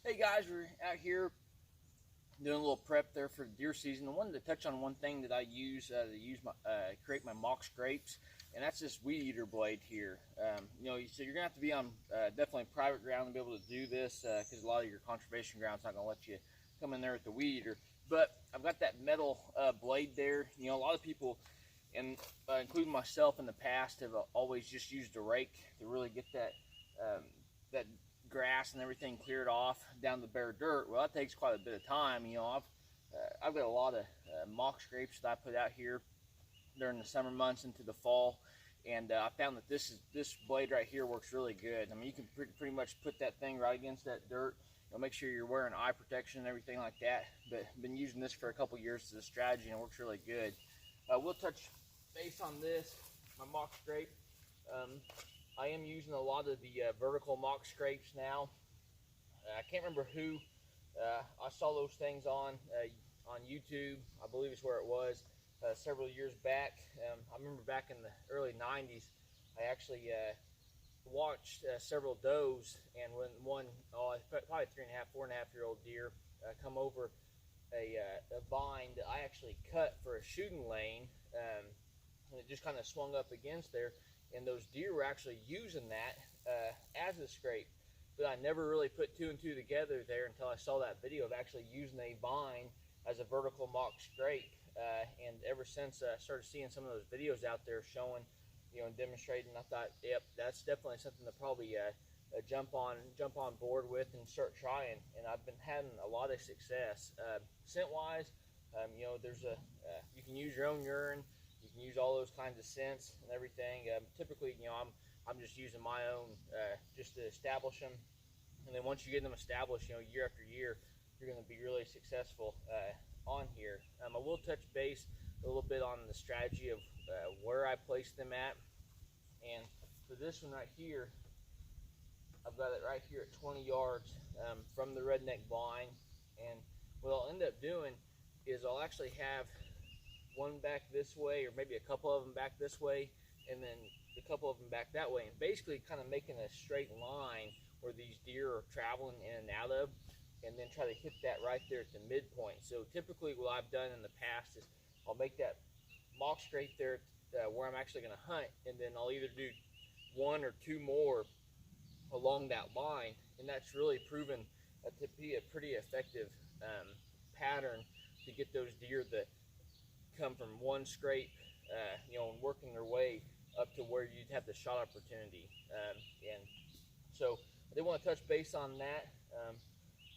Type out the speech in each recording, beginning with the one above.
Hey guys, we're out here doing a little prep there for deer season. I wanted to touch on one thing that I use to create my mock scrapes, and that's this weed eater blade here. So you're gonna have to be on definitely private ground to be able to do this because a lot of your conservation ground's not gonna let you come in there with the weed eater. But I've got that metal blade there. You know, a lot of people, and including myself in the past, have always just used a rake to really get that grass and everything cleared off down the bare dirt. Well, that takes quite a bit of time. You know, I've got a lot of mock scrapes that I put out here during the summer months into the fall, and I found that this blade right here works really good. I mean, you can pretty much put that thing right against that dirt. You'll make sure you're wearing eye protection and everything like that. But I've been using this for a couple years as a strategy, and it works really good. We'll touch base on this, my mock scrape. I am using a lot of the vertical mock scrapes now. I can't remember who I saw those things on YouTube. I believe it's where it was several years back. I remember back in the early 90s, I actually watched several does, and when one, probably 3.5, 4.5-year-old deer come over a vine that I actually cut for a shooting lane, and it just kind of swung up against there. And those deer were actually using that as a scrape. But I never really put two and two together there until I saw that video of actually using a vine as a vertical mock scrape. And ever since I started seeing some of those videos out there showing, you know, and demonstrating, I thought, yep, that's definitely something to probably jump on board with and start trying. And I've been having a lot of success. Scent-wise, you know, you can use your own urine. You can use all those kinds of scents and everything. Typically, you know, I'm just using my own just to establish them. And then once you get them established, you know, year after year, you're going to be really successful on here. I will touch base a little bit on the strategy of where I place them at. And for this one right here, I've got it right here at 20 yards from the redneck blind. And what I'll end up doing is I'll actually have one back this way, or maybe a couple of them back this way, and then a couple of them back that way, and basically kind of making a straight line where these deer are traveling in and out of, and then try to hit that right there at the midpoint. So typically what I've done in the past is I'll make that mock scrape there where I'm actually going to hunt, and then I'll either do one or two more along that line, and that's really proven to be a pretty effective pattern to get those deer that come from one scrape, you know, and working their way up to where you'd have the shot opportunity. And so I did want to touch base on that.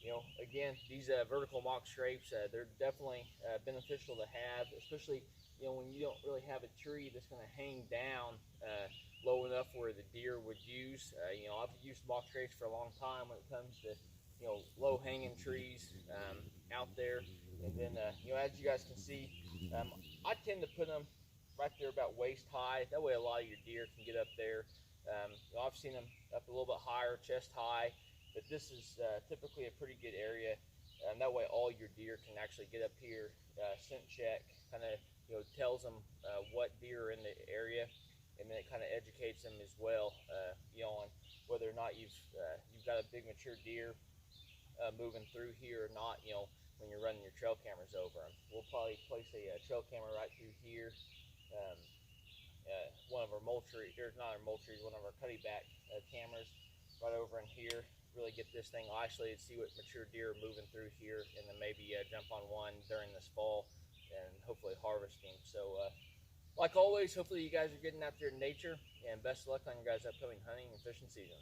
You know, again, these vertical mock scrapes, they're definitely beneficial to have, especially, you know, when you don't really have a tree that's going to hang down low enough where the deer would use. You know, I've used mock scrapes for a long time when it comes to, you know, low hanging trees out there. And then, you know, as you guys can see, I tend to put them right there about waist high. That way a lot of your deer can get up there. You know, I've seen them up a little bit higher, chest high, but this is typically a pretty good area. That way all your deer can actually get up here, scent check, kind of, you know, tells them what deer are in the area, and then it kind of educates them as well, you know, on whether or not you've got a big mature deer moving through here or not, you know, when you're running your trail cameras over them. We'll probably place a trail camera right through here. One of our mulch-trees, or not our mulch-trees, one of our cutty-back cameras right over in here. Really get this thing isolated, see what mature deer are moving through here, and then maybe jump on one during this fall and hopefully harvesting. So like always, hopefully you guys are getting out there in nature, and best of luck on your guys' upcoming hunting and fishing season.